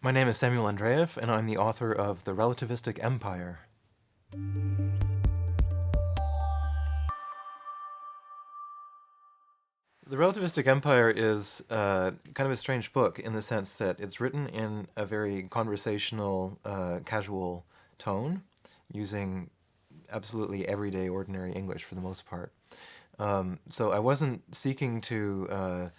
My name is Samuel Andreyev, and I'm the author of The Relativistic Empire. The Relativistic Empire is kind of a strange book in the sense that it's written in a very conversational, casual tone, using absolutely everyday, ordinary English for the most part. So I wasn't seeking to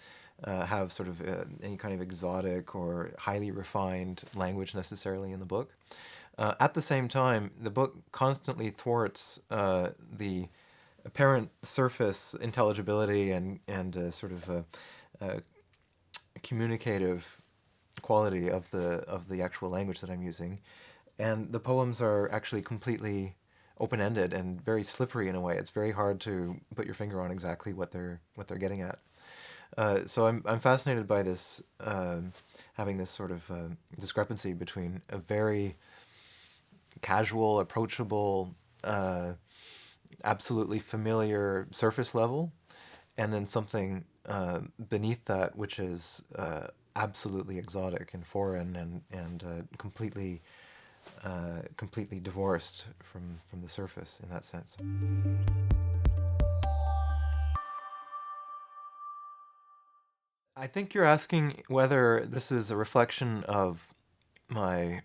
have sort of any kind of exotic or highly refined language necessarily in the book. At the same time, the book constantly thwarts the apparent surface intelligibility and sort of communicative quality of the actual language that I'm using, and the poems are actually completely open-ended and very slippery in a way. It's very hard to put your finger on exactly what they're getting at. So I'm fascinated by this, having this sort of discrepancy between a very casual, approachable, absolutely familiar surface level, and then something beneath that which is absolutely exotic and foreign and completely divorced from the surface in that sense. I think you're asking whether this is a reflection of my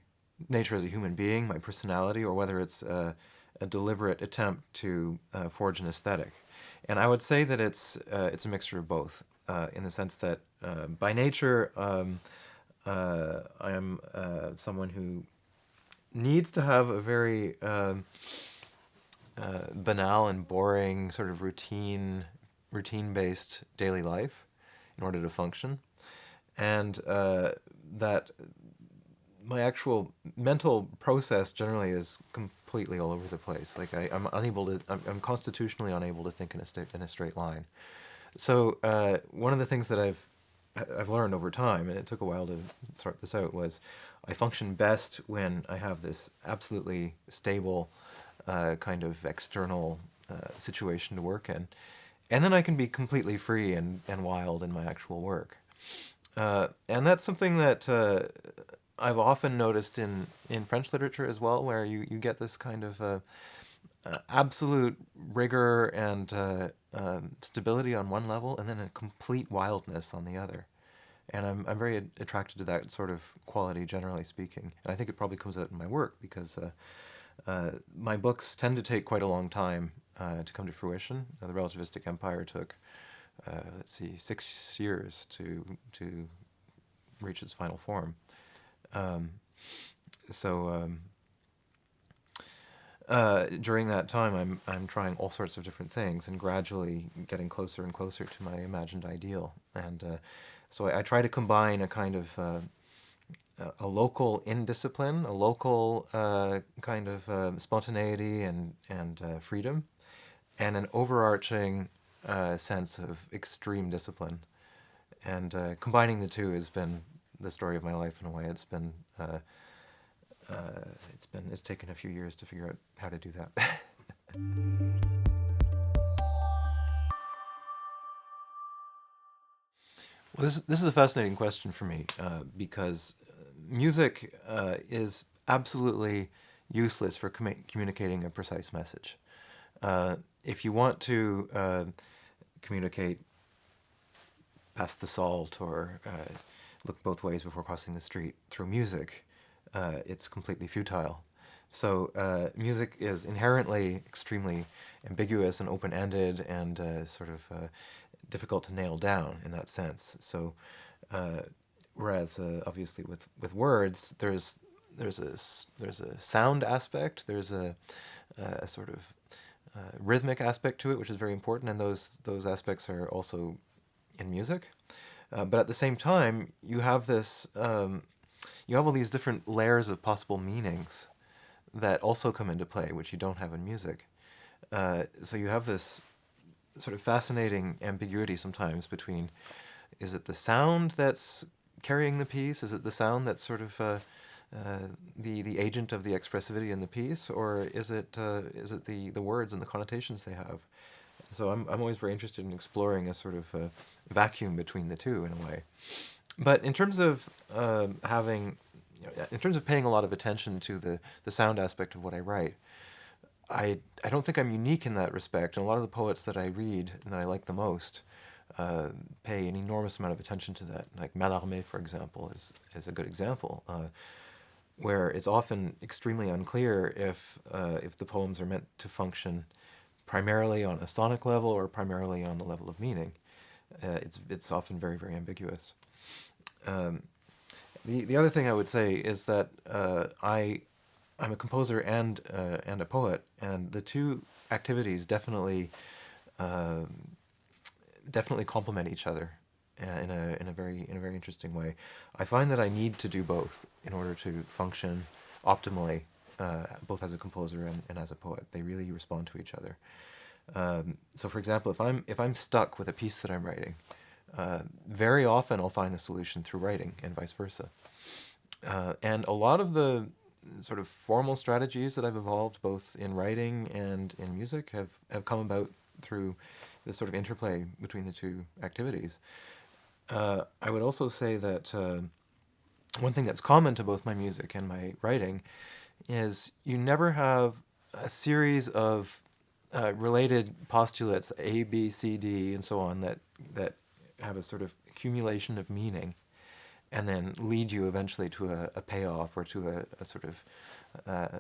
nature as a human being, my personality, or whether it's a deliberate attempt to forge an aesthetic. And I would say that it's a mixture of both, in the sense that by nature I am someone who needs to have a very banal and boring sort of routine-based daily life in order to function, and that my actual mental process generally is completely all over the place. Like I'm constitutionally unable to think in a straight line. So one of the things that I've learned over time, and it took a while to sort this out, was I function best when I have this absolutely stable kind of external situation to work in. And then I can be completely free and wild in my actual work. And that's something that I've often noticed in French literature as well, where you get this kind of absolute rigor and stability on one level, and then a complete wildness on the other. And I'm very attracted to that sort of quality, generally speaking. And I think it probably comes out in my work because my books tend to take quite a long time to come to fruition. The Relativistic Empire took, 6 years to reach its final form. So during that time, I'm trying all sorts of different things and gradually getting closer and closer to my imagined ideal. And so I try to combine a kind of a local indiscipline, a local kind of spontaneity and freedom, and an overarching sense of extreme discipline. And combining the two has been the story of my life in a way. It's taken a few years to figure out how to do that. Well, this is a fascinating question for me because music is absolutely useless for communicating a precise message. If you want to communicate pass the salt or look both ways before crossing the street through music, it's completely futile. So music is inherently extremely ambiguous and open-ended and sort of difficult to nail down in that sense. So whereas obviously with words, there's a sound aspect, there's a sort of rhythmic aspect to it, which is very important, and those aspects are also in music. But at the same time, you have this, you have all these different layers of possible meanings that also come into play, which you don't have in music. So you have this sort of fascinating ambiguity sometimes between, is it the sound that's carrying the piece? Is it the sound that's sort of the agent of the expressivity in the piece, or is it the words and the connotations they have? So I'm always very interested in exploring a sort of vacuum between the two in a way. But in terms of having in terms of paying a lot of attention to the sound aspect of what I write, I don't think I'm unique in that respect. And a lot of the poets that I read and that I like the most pay an enormous amount of attention to that. Like Mallarmé, for example, is a good example, where it's often extremely unclear if the poems are meant to function primarily on a sonic level or primarily on the level of meaning. It's often very, very ambiguous. The other thing I would say is that I'm a composer and a poet, and the two activities definitely complement each other in a very interesting way. I find that I need to do both in order to function optimally, both as a composer and as a poet. They really respond to each other. So, for example, if I'm stuck with a piece that I'm writing, very often I'll find the solution through writing, and vice versa. And a lot of the sort of formal strategies that I've evolved, both in writing and in music, have come about through this sort of interplay between the two activities. I would also say that one thing that's common to both my music and my writing is you never have a series of related postulates, A, B, C, D, and so on, that have a sort of accumulation of meaning and then lead you eventually to a payoff or to a sort of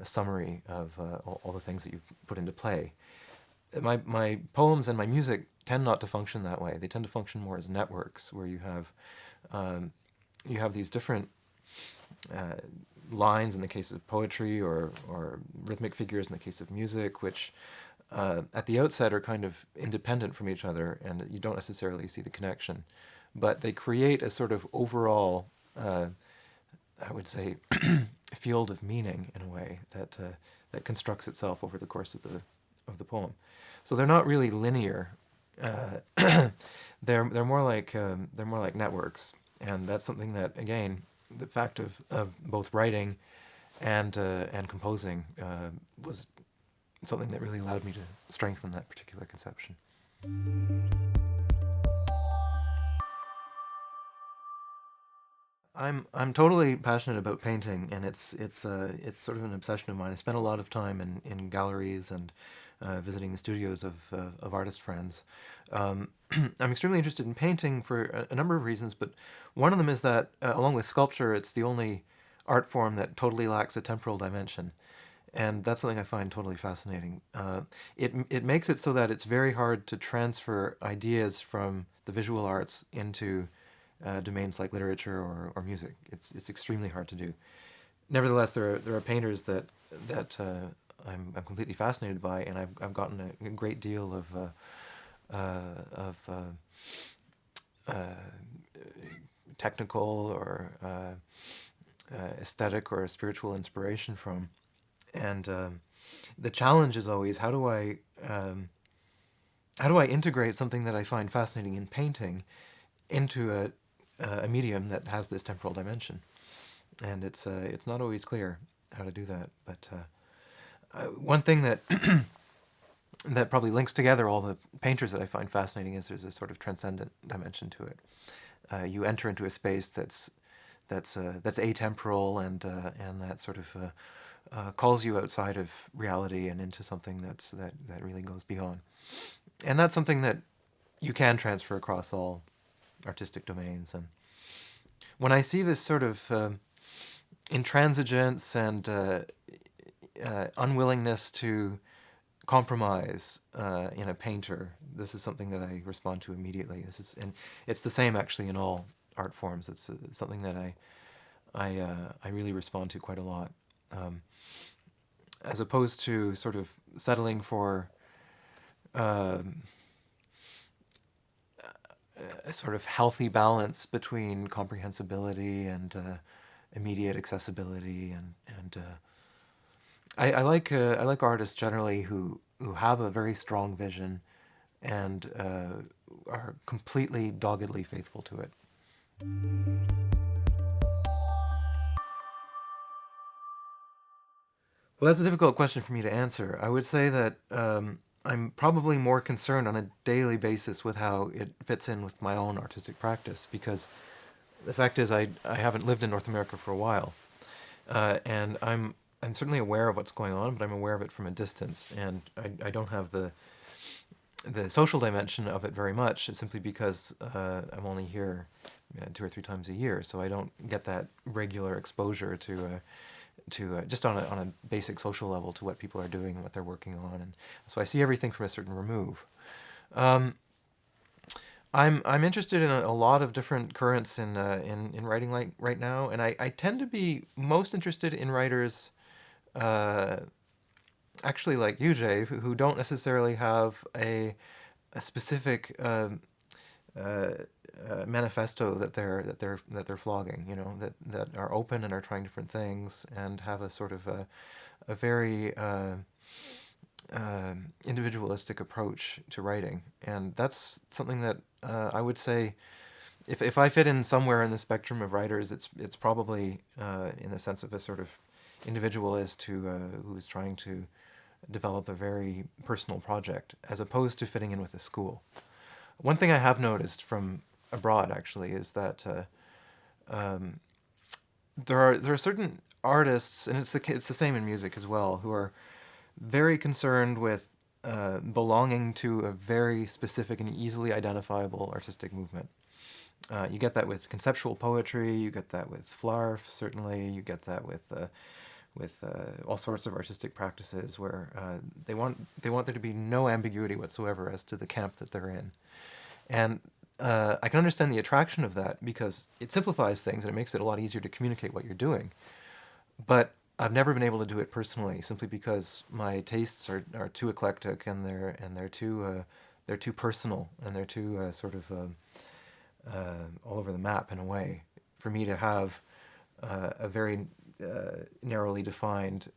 summary of all the things that you've put into play. My poems and my music tend not to function that way. They tend to function more as networks, where you have these different lines in the case of poetry, or rhythmic figures in the case of music, which at the outset are kind of independent from each other, and you don't necessarily see the connection. But they create a sort of overall, I would say, field of meaning in a way that constructs itself over the course of the poem. So they're not really linear. They're more like networks, and that's something that, again, the fact of both writing and composing was something that really allowed me to strengthen that particular conception. I'm totally passionate about painting, and it's sort of an obsession of mine. I spend a lot of time in galleries and visiting the studios of artist friends. I'm extremely interested in painting for a number of reasons, but one of them is that, along with sculpture, it's the only art form that totally lacks a temporal dimension. And that's something I find totally fascinating. It makes it so that it's very hard to transfer ideas from the visual arts into domains like literature or music. It's extremely hard to do. Nevertheless, there are painters that I'm completely fascinated by, and I've gotten a great deal of technical or aesthetic or spiritual inspiration from. And the challenge is always, how do I integrate something that I find fascinating in painting into a medium that has this temporal dimension? And it's not always clear how to do that. But one thing that that probably links together all the painters that I find fascinating is there's a sort of transcendent dimension to it. You enter into a space that's atemporal and that sort of calls you outside of reality and into something that really goes beyond. And that's something that you can transfer across all artistic domains. And when I see this sort of intransigence and unwillingness to compromise in a painter, this is something that I respond to immediately. And it's the same actually in all art forms. It's something that I really respond to quite a lot. As opposed to sort of settling for a sort of healthy balance between comprehensibility and immediate accessibility, and I like artists generally who have a very strong vision and are completely doggedly faithful to it. Well, that's a difficult question for me to answer. I would say that I'm probably more concerned on a daily basis with how it fits in with my own artistic practice, because the fact is I haven't lived in North America for a while. And I'm certainly aware of what's going on, but I'm aware of it from a distance, and I don't have the social dimension of it very much, simply because I'm only here 2 or 3 times a year, so I don't get that regular exposure to just on a basic social level to what people are doing and what they're working on, and so I see everything from a certain remove. Um, I'm interested in a lot of different currents in writing right now, and I tend to be most interested in writers, uh, actually like you, Jay, who don't necessarily have a specific manifesto that they're flogging. That are open and are trying different things and have a sort of a very individualistic approach to writing, and that's something that I would say, if I fit in somewhere in the spectrum of writers, it's probably in the sense of a sort of individualist who is trying to develop a very personal project, as opposed to fitting in with a school. One thing I have noticed from abroad, actually, is that um, there are certain artists, and it's the same in music as well, who are very concerned with belonging to a very specific and easily identifiable artistic movement. You get that with conceptual poetry. You get that with flarf, certainly. You get that with all sorts of artistic practices where they want there to be no ambiguity whatsoever as to the camp that they're in. And I can understand the attraction of that, because it simplifies things and it makes it a lot easier to communicate what you're doing. But I've never been able to do it personally, simply because my tastes are too eclectic, and they're too personal, and they're too sort of all over the map in a way, for me to have a very narrowly defined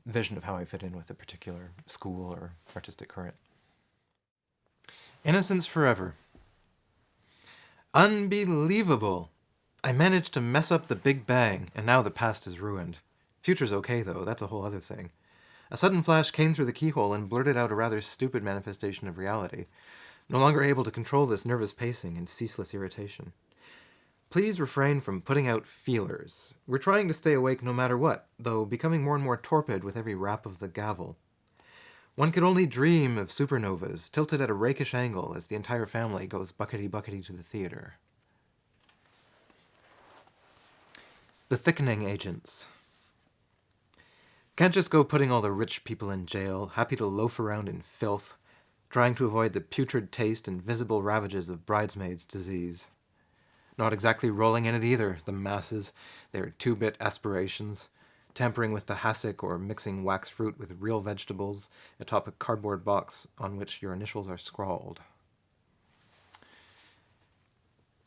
vision of how I fit in with a particular school or artistic current. Innocence Forever. Unbelievable! I managed to mess up the Big Bang, and now the past is ruined. Future's okay, though. That's a whole other thing. A sudden flash came through the keyhole and blurted out a rather stupid manifestation of reality. No longer able to control this nervous pacing and ceaseless irritation. Please refrain from putting out feelers. We're trying to stay awake no matter what, though becoming more and more torpid with every rap of the gavel. One could only dream of supernovas, tilted at a rakish angle as the entire family goes buckety-buckety to the theater. The Thickening Agents. Can't just go putting all the rich people in jail, happy to loaf around in filth, trying to avoid the putrid taste and visible ravages of bridesmaids' disease. Not exactly rolling in it either, the masses, their two-bit aspirations, tampering with the hassock or mixing wax fruit with real vegetables atop a cardboard box on which your initials are scrawled.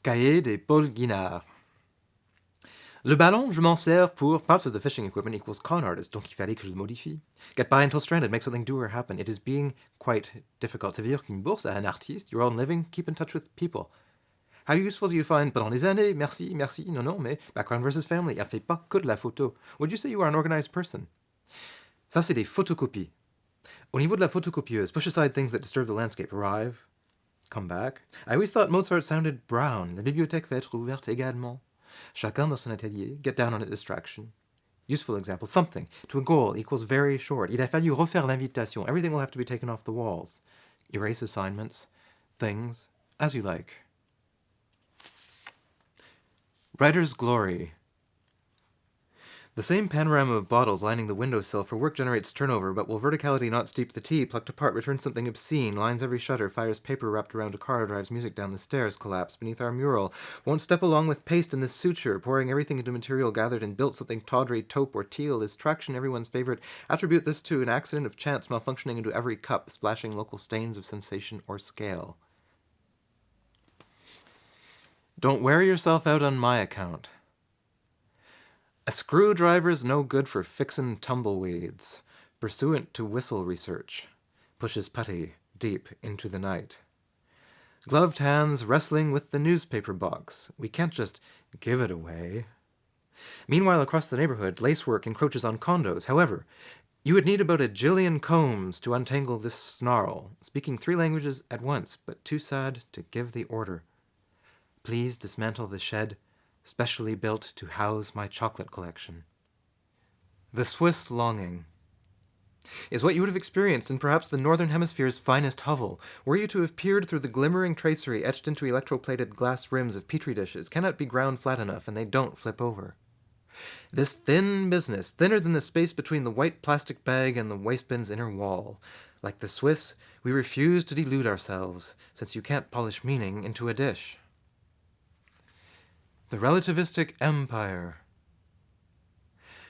Cahier de Paul Guinard. Le ballon, je m'en sers pour parts of the fishing equipment equals con artist, donc il fallait que je le modifie. Get by until stranded, make something do or happen. It is being quite difficult. Ça veut dire qu'une bourse à un artiste, your own living, keep in touch with people. How useful do you find pendant des années? Merci, merci, non, mais background versus family, elle fait pas que de la photo. Would you say you are an organized person? Ça, c'est des photocopies. Au niveau de la photocopieuse, push aside things that disturb the landscape. Arrive, come back. I always thought Mozart sounded brown. La bibliothèque va être ouverte également. Chacun dans son atelier. Get down on a distraction. Useful example. Something to a goal equals very short. Il a fallu refaire l'invitation. Everything will have to be taken off the walls. Erase assignments. Things as you like. Writer's Glory. The same panorama of bottles lining the windowsill for work generates turnover, but will verticality not steep the tea, plucked apart returns something obscene, lines every shutter, fires paper wrapped around a car, drives music down the stairs, collapse beneath our mural, won't step along with paste in this suture, pouring everything into material gathered and built something tawdry, taupe, or teal, is traction everyone's favorite. Attribute this to an accident of chance malfunctioning into every cup, splashing local stains of sensation or scale. Don't wear yourself out on my account. A screwdriver's no good for fixin' tumbleweeds, pursuant to whistle research, pushes putty deep into the night. Gloved hands wrestling with the newspaper box. We can't just give it away. Meanwhile, across the neighborhood, lacework encroaches on condos. However, you would need about a jillion combs to untangle this snarl, speaking 3 languages at once, but too sad to give the order. Please dismantle the shed specially built to house my chocolate collection. The Swiss longing is what you would have experienced in perhaps the Northern Hemisphere's finest hovel, were you to have peered through the glimmering tracery etched into electroplated glass rims of petri dishes cannot be ground flat enough, and they don't flip over. This thin business, thinner than the space between the white plastic bag and the wastebin's inner wall. Like the Swiss, we refuse to delude ourselves, since you can't polish meaning into a dish. The Relativistic Empire.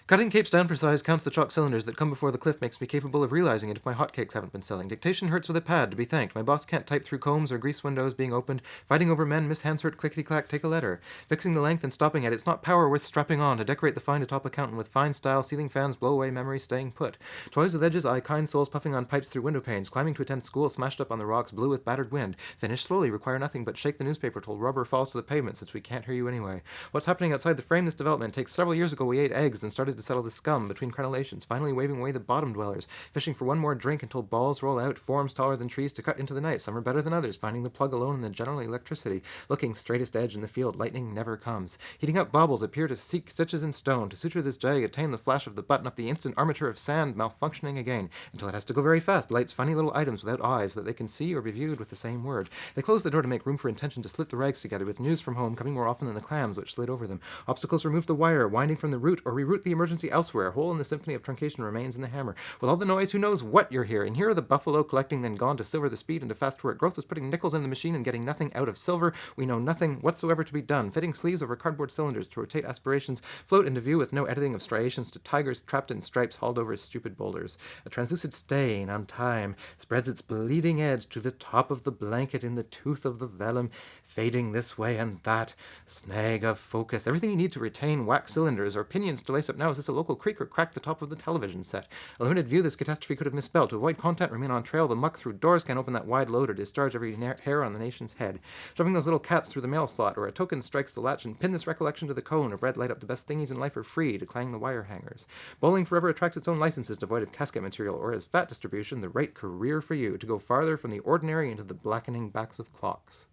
Cutting capes down for size counts the chalk cylinders that come before the cliff makes me capable of realizing it if my hotcakes haven't been selling. Dictation hurts with a pad to be thanked. My boss can't type through combs or grease windows being opened. Fighting over men, Miss Hansard, clickety-clack, take a letter. Fixing the length and stopping at it's not power worth strapping on to decorate the fine atop accountant with fine style, ceiling fans, blow away memory, staying put. Toys with edges, kind souls puffing on pipes through window panes, climbing to attend school, smashed up on the rocks, blue with battered wind. Finish slowly, require nothing but shake the newspaper till rubber falls to the pavement since we can't hear you anyway. What's happening outside the frame this development takes several years ago we ate eggs, then started to settle the scum between crenellations, finally waving away the bottom dwellers, fishing for one more drink until balls roll out, forms taller than trees to cut into the night. Some are better than others, finding the plug alone in the general electricity, looking straightest edge in the field, lightning never comes. Heating up baubles appear to seek stitches in stone, to suture this jag, attain the flash of the button up the instant armature of sand, malfunctioning again, until it has to go very fast, lights funny little items without eyes, so that they can see or be viewed with the same word. They close the door to make room for intention to slit the rags together, with news from home coming more often than the clams which slid over them. Obstacles remove the wire, winding from the root, or reroute the emergency elsewhere. Hole in the symphony of truncation remains in the hammer. With all the noise, who knows what you're hearing? Here are the buffalo collecting, then gone to silver the speed and to fast work. Growth was putting nickels in the machine and getting nothing out of silver. We know nothing whatsoever to be done. Fitting sleeves over cardboard cylinders to rotate aspirations, float into view with no editing of striations to tigers trapped in stripes hauled over stupid boulders. A translucid stain on time spreads its bleeding edge to the top of the blanket in the tooth of the vellum, fading this way and that. Snag of focus. Everything you need to retain wax cylinders or pinions to lace up now. Is this a local creak or crack the top of the television set? A limited view this catastrophe could have misspelled. To avoid content, remain on trail. The muck through doors can't open that wide load or discharge every hair on the nation's head. Shoving those little cats through the mail slot, or a token strikes the latch and pin this recollection to the cone of red light up. The best thingies in life are free to clang the wire hangers. Bowling forever attracts its own licenses devoid of casket material, or as fat distribution, the right career for you, to go farther from the ordinary into the blackening backs of clocks.